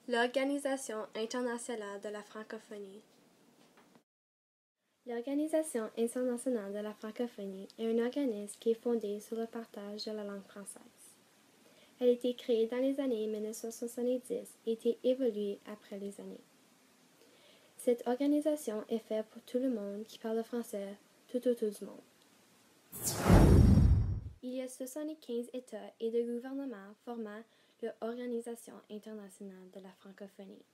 L'Organisation internationale de la francophonie. L'Organisation internationale de la francophonie est un organisme qui est fondé sur le partage de la langue française. Elle a été créée dans les années 1970 et a été évoluée après les années. Cette organisation est faite pour tout le monde qui parle français tout autour du monde. Il y a 75 États et de gouvernements formant l'Organisation internationale de la francophonie.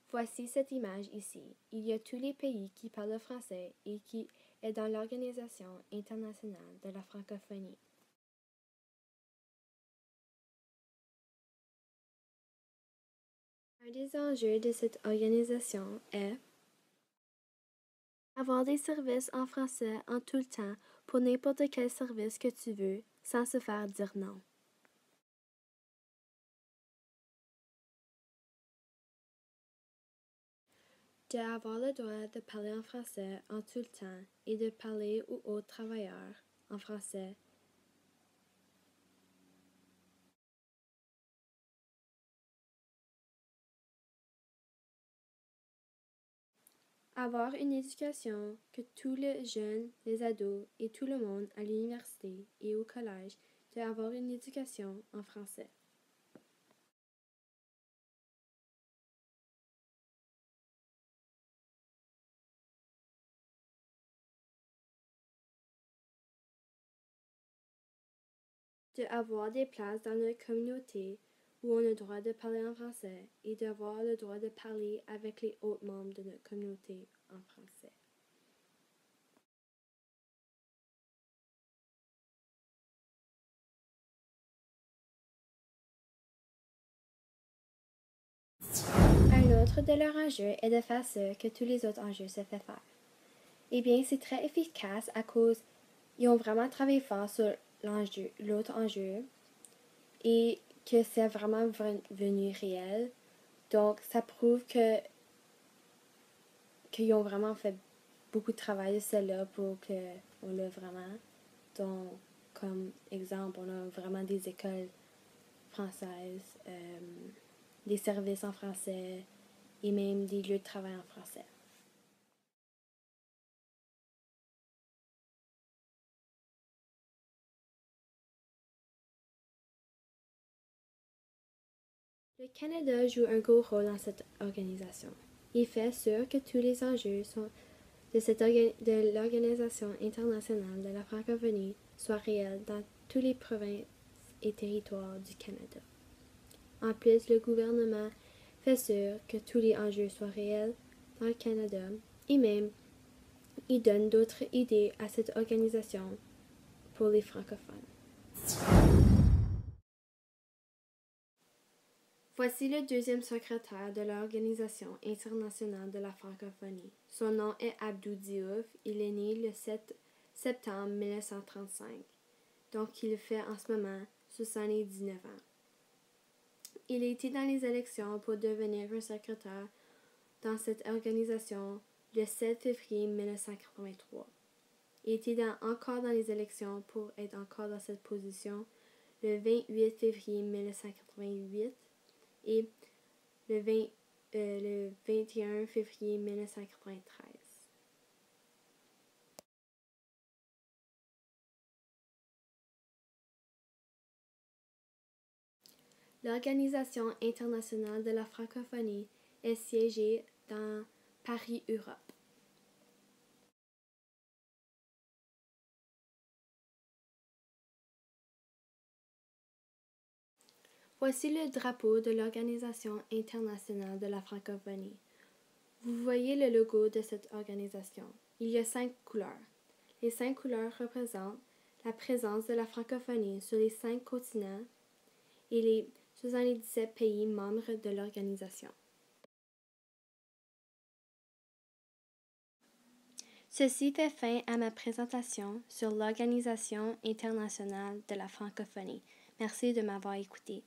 Voici cette image ici. Il y a tous les pays qui parlent le français et qui est dans l'Organisation internationale de la francophonie. Un des enjeux de cette organisation est avoir des services en français en tout le temps pour n'importe quel service que tu veux sans se faire dire non. D'avoir le droit de parler en français en tout le temps et de parler aux autres travailleurs en français. Avoir une éducation que tous les jeunes, les ados et tout le monde à l'université et au collège doivent avoir une éducation en français. D'avoir des places dans notre communauté où on a le droit de parler en français et d'avoir le droit de parler avec les autres membres de notre communauté en français. Un autre de leurs enjeux est de faire ce que tous les autres enjeux se fait faire. Eh bien, c'est très efficace à cause ils ont vraiment travaillé fort sur l'autre enjeu et que c'est vraiment venu réel. Donc, ça prouve qu'ils ont vraiment fait beaucoup de travail de celle-là pour qu'on l'a vraiment. Donc, comme exemple, on a vraiment des écoles françaises, des services en français et même des lieux de travail en français. Le Canada joue un gros rôle dans cette organisation. Il fait sûr que tous les enjeux de l'Organisation internationale de la francophonie soient réels dans toutes les provinces et territoires du Canada. En plus, le gouvernement fait sûr que tous les enjeux soient réels dans le Canada et même il donne d'autres idées à cette organisation pour les francophones. Voici le deuxième secrétaire de l'Organisation internationale de la francophonie. Son nom est Abdou Diouf. Il est né le 7 septembre 1935. Donc, il fait en ce moment 79 ans. Il a été dans les élections pour devenir un secrétaire dans cette organisation le 7 février 1983. Il était encore dans les élections pour être encore dans cette position le 28 février 1988 et le 21 février 1993. L'Organisation internationale de la francophonie est siégée dans Paris, Europe. Voici le drapeau de l'Organisation internationale de la francophonie. Vous voyez le logo de cette organisation. Il y a 5 couleurs. Les 5 couleurs représentent la présence de la francophonie sur les 5 continents et les 77 pays membres de l'organisation. Ceci fait fin à ma présentation sur l'Organisation internationale de la francophonie. Merci de m'avoir écouté.